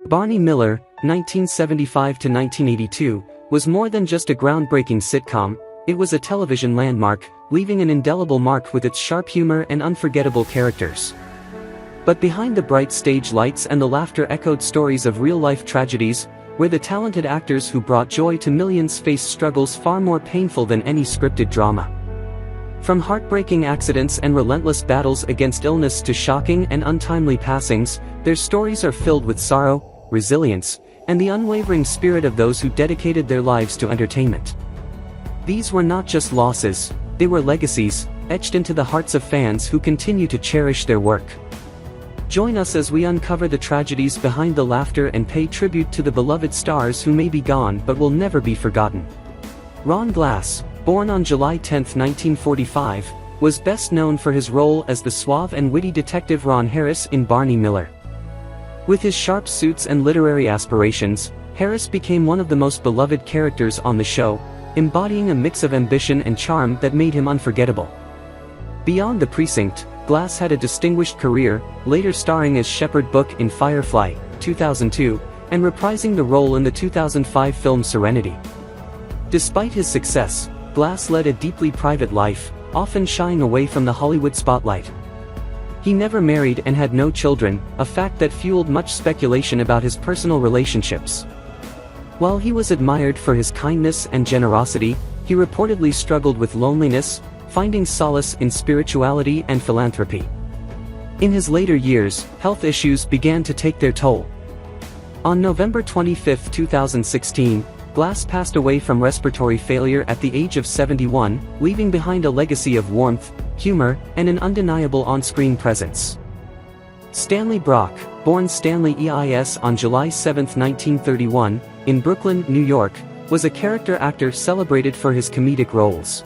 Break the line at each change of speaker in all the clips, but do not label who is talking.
Barney Miller, 1975 to 1982, was more than just a groundbreaking sitcom, it was a television landmark, leaving an indelible mark with its sharp humor and unforgettable characters. But behind the bright stage lights and the laughter echoed stories of real-life tragedies, where the talented actors who brought joy to millions faced struggles far more painful than any scripted drama. From heartbreaking accidents and relentless battles against illness to shocking and untimely passings, their stories are filled with sorrow, resilience, and the unwavering spirit of those who dedicated their lives to entertainment. These were not just losses, they were legacies, etched into the hearts of fans who continue to cherish their work. Join us as we uncover the tragedies behind the laughter and pay tribute to the beloved stars who may be gone but will never be forgotten. Ron Glass, born on July 10, 1945, was best known for his role as the suave and witty detective Ron Harris in Barney Miller. With his sharp suits and literary aspirations, Harris became one of the most beloved characters on the show, embodying a mix of ambition and charm that made him unforgettable. Beyond the precinct, Glass had a distinguished career, later starring as Shepard Book in Firefly, 2002, and reprising the role in the 2005 film Serenity. Despite his success, Glass led a deeply private life, often shying away from the Hollywood spotlight. He never married and had no children, a fact that fueled much speculation about his personal relationships. While he was admired for his kindness and generosity, he reportedly struggled with loneliness, finding solace in spirituality and philanthropy. In his later years, health issues began to take their toll. On November 25, 2016, Glass passed away from respiratory failure at the age of 71, leaving behind a legacy of warmth, humor, and an undeniable on-screen presence. Stanley Brock, born Stanley EIS on July 7, 1931, in Brooklyn, New York, was a character actor celebrated for his comedic roles.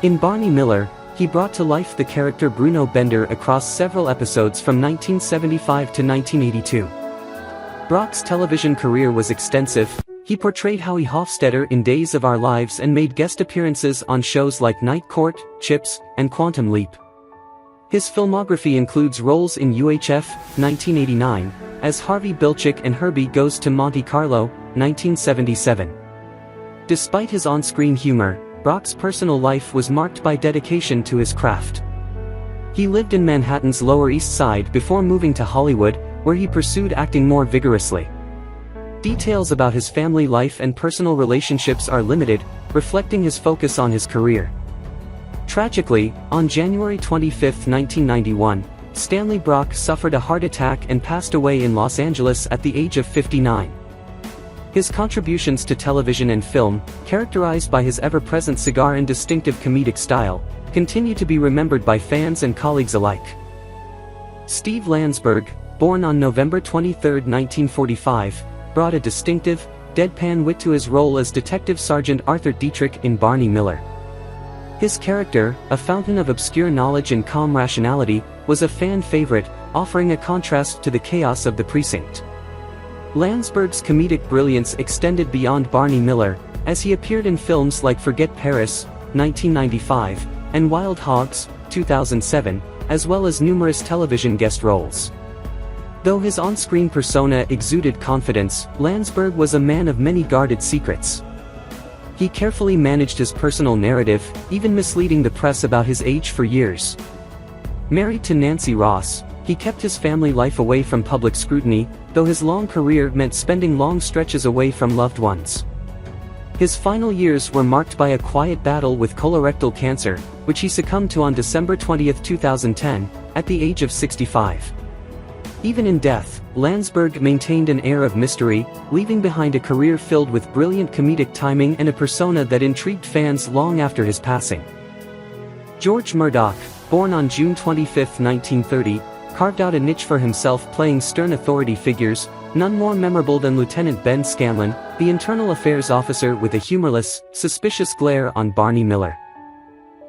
In Barney Miller, he brought to life the character Bruno Bender across several episodes from 1975 to 1982. Brock's television career was extensive. He portrayed Howie Hofstetter in Days of Our Lives and made guest appearances on shows like Night Court, Chips, and Quantum Leap. His filmography includes roles in UHF, 1989, as Harvey Bilchik and Herbie Goes to Monte Carlo, 1977. Despite his on-screen humor, Brock's personal life was marked by dedication to his craft. He lived in Manhattan's Lower East Side before moving to Hollywood, where he pursued acting more vigorously. Details about his family life and personal relationships are limited, reflecting his focus on his career. Tragically, on January 25, 1991, Stanley Brock suffered a heart attack and passed away in Los Angeles at the age of 59. His contributions to television and film, characterized by his ever-present cigar and distinctive comedic style, continue to be remembered by fans and colleagues alike. Steve Landsberg, born on November 23, 1945, brought a distinctive, deadpan wit to his role as Detective Sergeant Arthur Dietrich in Barney Miller. His character, a fountain of obscure knowledge and calm rationality, was a fan favorite, offering a contrast to the chaos of the precinct. Landsberg's comedic brilliance extended beyond Barney Miller, as he appeared in films like Forget Paris, 1995, and Wild Hogs, 2007, as well as numerous television guest roles. Though his on-screen persona exuded confidence, Landsberg was a man of many guarded secrets. He carefully managed his personal narrative, even misleading the press about his age for years. Married to Nancy Ross, he kept his family life away from public scrutiny, though his long career meant spending long stretches away from loved ones. His final years were marked by a quiet battle with colorectal cancer, which he succumbed to on December 20, 2010, at the age of 65. Even in death, Landsberg maintained an air of mystery, leaving behind a career filled with brilliant comedic timing and a persona that intrigued fans long after his passing. George Murdoch, born on June 25, 1930, carved out a niche for himself playing stern authority figures, none more memorable than Lieutenant Ben Scanlon, the internal affairs officer with a humorless, suspicious glare on Barney Miller.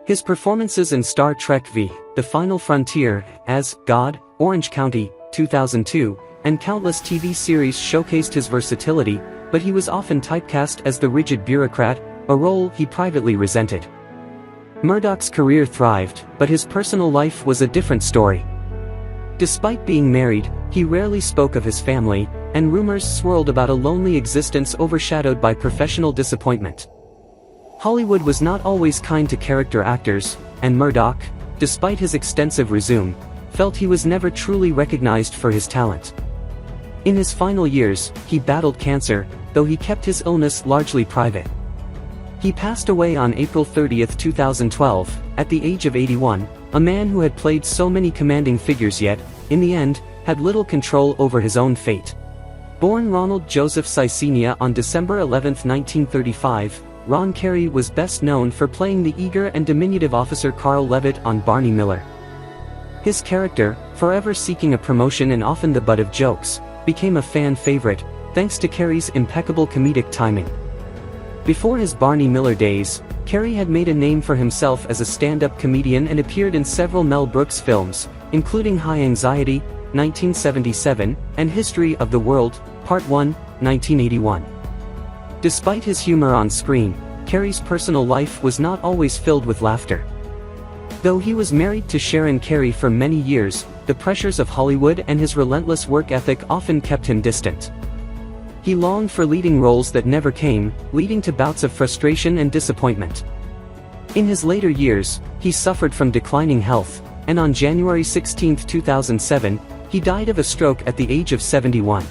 His performances in Star Trek V, The Final Frontier, as God, Orange County, 2002, and countless TV series showcased his versatility, but he was often typecast as the rigid bureaucrat, a role he privately resented. Murdoch's career thrived, but his personal life was a different story. Despite being married, he rarely spoke of his family, and rumors swirled about a lonely existence overshadowed by professional disappointment. Hollywood was not always kind to character actors, and Murdoch, despite his extensive resume, felt he was never truly recognized for his talent. In his final years, he battled cancer, though he kept his illness largely private. He passed away on April 30, 2012, at the age of 81, a man who had played so many commanding figures yet, in the end, had little control over his own fate. Born Ronald Joseph Caecina on December 11, 1935, Ron Carey was best known for playing the eager and diminutive officer Carl Levitt on Barney Miller. His character, forever seeking a promotion and often the butt of jokes, became a fan favorite, thanks to Carey's impeccable comedic timing. Before his Barney Miller days, Carey had made a name for himself as a stand-up comedian and appeared in several Mel Brooks films, including High Anxiety, 1977, and History of the World, Part 1, 1981. Despite his humor on screen, Carey's personal life was not always filled with laughter. Though he was married to Sharon Carey for many years, the pressures of Hollywood and his relentless work ethic often kept him distant. He longed for leading roles that never came, leading to bouts of frustration and disappointment. In his later years, he suffered from declining health, and on January 16, 2007, he died of a stroke at the age of 71.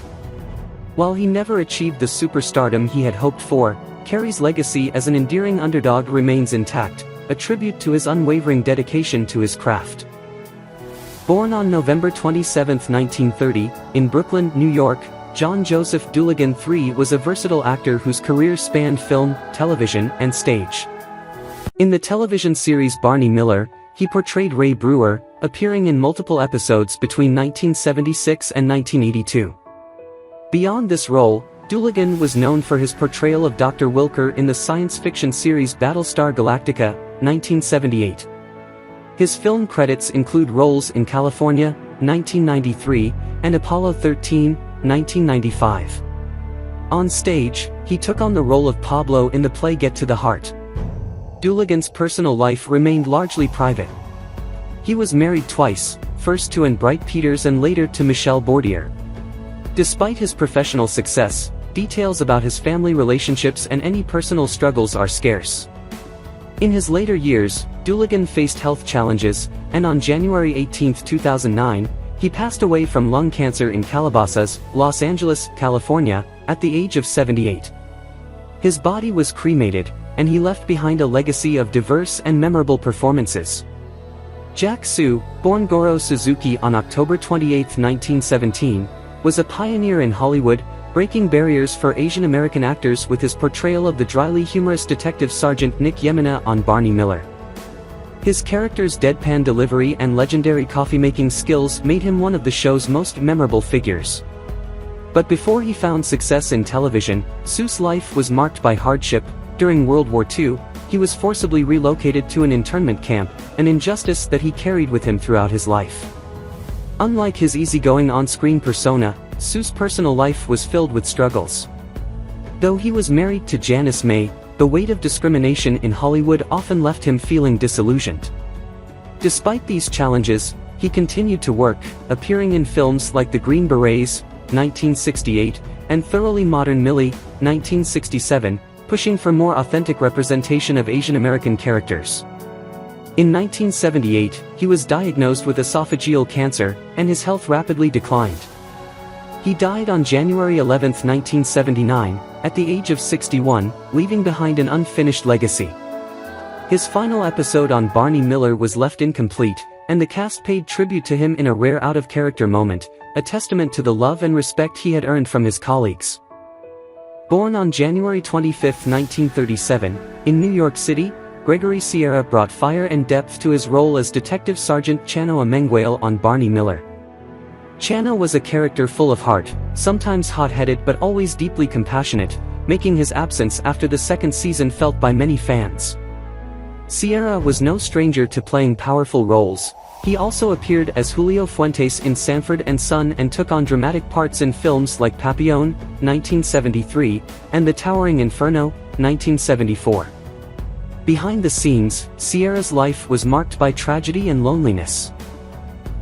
While he never achieved the superstardom he had hoped for, Carey's legacy as an endearing underdog remains intact, a tribute to his unwavering dedication to his craft. Born on November 27, 1930, in Brooklyn, New York, John Joseph Dooligan III was a versatile actor whose career spanned film, television, and stage. In the television series Barney Miller, he portrayed Ray Brewer, appearing in multiple episodes between 1976 and 1982. Beyond this role, Dooligan was known for his portrayal of Dr. Wilker in the science fiction series Battlestar Galactica, 1978. His film credits include roles in California, 1993, and Apollo 13, 1995. On stage, he took on the role of Pablo in the play Get to the Heart. Dooligan's personal life remained largely private. He was married twice, first to Anne Bright Peters and later to Michelle Bordier. Despite his professional success, details about his family relationships and any personal struggles are scarce. In his later years, Dooligan faced health challenges, and on January 18, 2009, he passed away from lung cancer in Calabasas, Los Angeles, California, at the age of 78. His body was cremated, and he left behind a legacy of diverse and memorable performances. Jack Soo, born Goro Suzuki on October 28, 1917, was a pioneer in Hollywood, breaking barriers for Asian American actors with his portrayal of the dryly humorous Detective Sergeant Nick Yemina on Barney Miller. His character's deadpan delivery and legendary coffee-making skills made him one of the show's most memorable figures. But before he found success in television, Soo's life was marked by hardship. During World War II, he was forcibly relocated to an internment camp, an injustice that he carried with him throughout his life. Unlike his easygoing on-screen persona, Soo's personal life was filled with struggles. Though he was married to Janice May, the weight of discrimination in Hollywood often left him feeling disillusioned. Despite these challenges, he continued to work, appearing in films like The Green Berets, 1968, and Thoroughly Modern Millie, 1967, pushing for more authentic representation of Asian American characters. In 1978, he was diagnosed with esophageal cancer, and his health rapidly declined. He died on January 11, 1979, at the age of 61, leaving behind an unfinished legacy. His final episode on Barney Miller was left incomplete, and the cast paid tribute to him in a rare out-of-character moment, a testament to the love and respect he had earned from his colleagues. Born on January 25, 1937, in New York City, Gregory Sierra brought fire and depth to his role as Detective Sergeant Chano Amenguale on Barney Miller. Chano was a character full of heart, sometimes hot-headed but always deeply compassionate, making his absence after the second season felt by many fans. Sierra was no stranger to playing powerful roles. He also appeared as Julio Fuentes in Sanford and Son and took on dramatic parts in films like Papillon, 1973, and The Towering Inferno, 1974. Behind the scenes, Sierra's life was marked by tragedy and loneliness.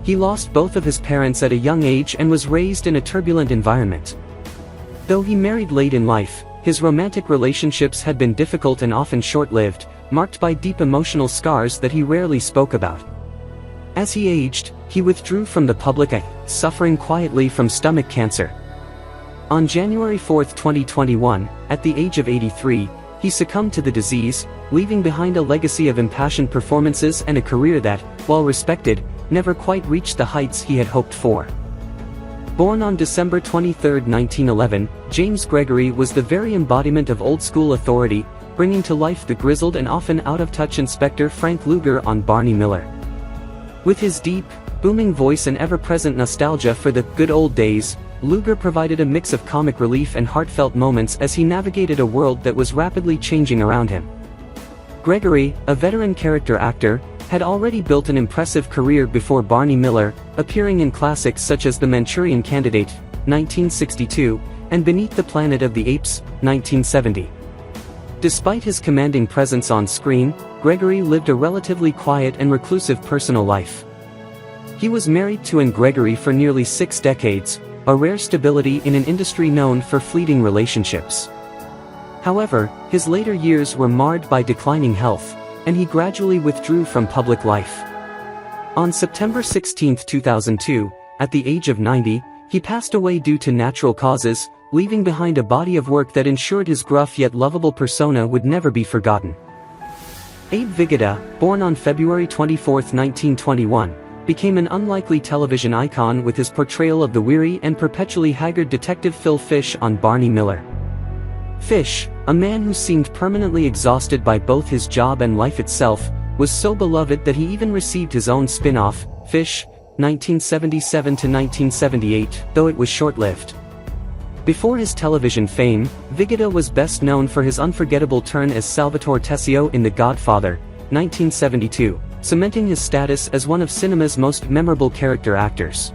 He lost both of his parents at a young age and was raised in a turbulent environment. Though he married late in life, his romantic relationships had been difficult and often short-lived, marked by deep emotional scars that he rarely spoke about. As he aged, he withdrew from the public eye, suffering quietly from stomach cancer. On January 4, 2021, at the age of 83, he succumbed to the disease, leaving behind a legacy of impassioned performances and a career that, while respected, never quite reached the heights he had hoped for. Born on December 23, 1911, James Gregory was the very embodiment of old-school authority, bringing to life the grizzled and often out-of-touch Inspector Frank Luger on Barney Miller. With his deep, booming voice and ever-present nostalgia for the good old days, Luger provided a mix of comic relief and heartfelt moments as he navigated a world that was rapidly changing around him. Gregory, a veteran character actor, had already built an impressive career before Barney Miller, appearing in classics such as The Manchurian Candidate, 1962, and Beneath the Planet of the Apes, 1970. Despite his commanding presence on screen, Gregory lived a relatively quiet and reclusive personal life. He was married to Anne Gregory for nearly 6 decades, a rare stability in an industry known for fleeting relationships. However, his later years were marred by declining health, and he gradually withdrew from public life. On September 16, 2002, at the age of 90, he passed away due to natural causes, leaving behind a body of work that ensured his gruff yet lovable persona would never be forgotten. Abe Vigoda, born on February 24, 1921, became an unlikely television icon with his portrayal of the weary and perpetually haggard detective Phil Fish on Barney Miller. Fish, a man who seemed permanently exhausted by both his job and life itself, was so beloved that he even received his own spin-off, Fish, 1977 to 1978, though it was short-lived. Before his television fame, Vigoda was best known for his unforgettable turn as Salvatore Tessio in The Godfather, 1972, cementing his status as one of cinema's most memorable character actors.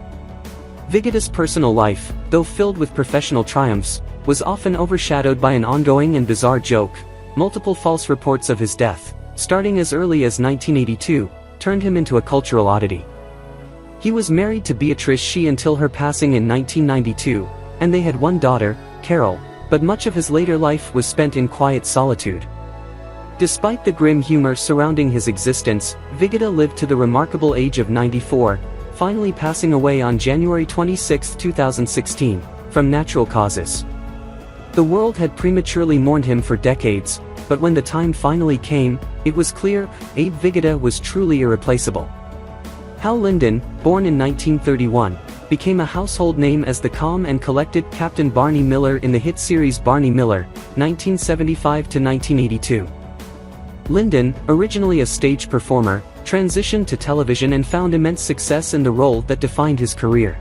Vigoda's personal life, though filled with professional triumphs, was often overshadowed by an ongoing and bizarre joke. Multiple false reports of his death, starting as early as 1982, turned him into a cultural oddity. He was married to Beatrice Shea until her passing in 1992, and they had one daughter, Carol, but much of his later life was spent in quiet solitude. Despite the grim humor surrounding his existence, Vigoda lived to the remarkable age of 94, finally passing away on January 26, 2016, from natural causes. The world had prematurely mourned him for decades, but when the time finally came, it was clear, Abe Vigoda was truly irreplaceable. Hal Linden, born in 1931, became a household name as the calm and collected Captain Barney Miller in the hit series Barney Miller, 1975 to 1982. Linden, originally a stage performer, transitioned to television and found immense success in the role that defined his career.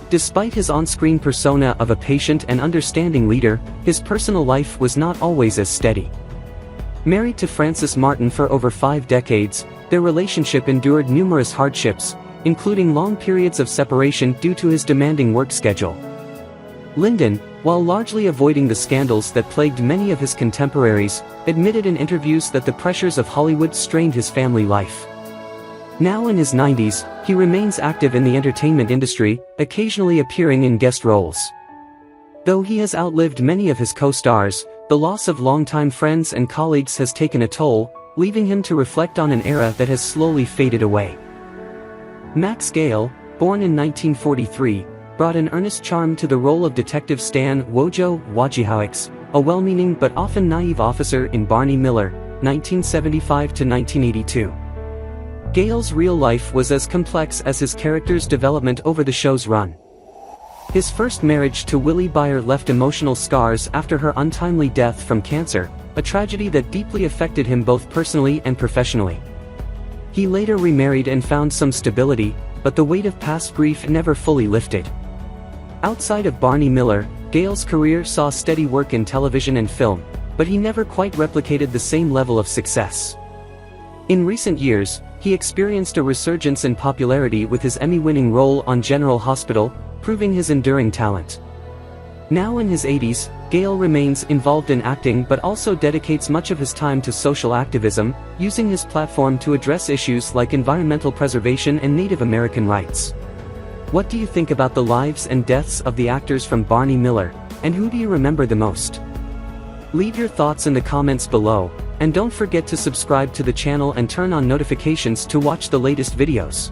Despite his on-screen persona of a patient and understanding leader, his personal life was not always as steady. Married to Frances Martin for over 5 decades, their relationship endured numerous hardships, including long periods of separation due to his demanding work schedule. Linden, while largely avoiding the scandals that plagued many of his contemporaries, admitted in interviews that the pressures of Hollywood strained his family life. Now in his 90s, he remains active in the entertainment industry, occasionally appearing in guest roles. Though he has outlived many of his co-stars, the loss of longtime friends and colleagues has taken a toll, leaving him to reflect on an era that has slowly faded away. Max Gale, born in 1943, brought an earnest charm to the role of Detective Stan Wojo Wojciechowicz, a well-meaning but often naive officer in Barney Miller, 1975 to 1982. Gale's real life was as complex as his character's development over the show's run. His first marriage to Willie Beyer left emotional scars after her untimely death from cancer, a tragedy that deeply affected him both personally and professionally. He later remarried and found some stability, but the weight of past grief never fully lifted. Outside of Barney Miller, Gale's career saw steady work in television and film, but he never quite replicated the same level of success. In recent years, he experienced a resurgence in popularity with his Emmy-winning role on General Hospital, proving his enduring talent. Now in his 80s, Gale remains involved in acting but also dedicates much of his time to social activism, using his platform to address issues like environmental preservation and Native American rights. What do you think about the lives and deaths of the actors from Barney Miller, And who do you remember the most? Leave your thoughts in the comments below, and don't forget to subscribe to the channel and turn on notifications to watch the latest videos.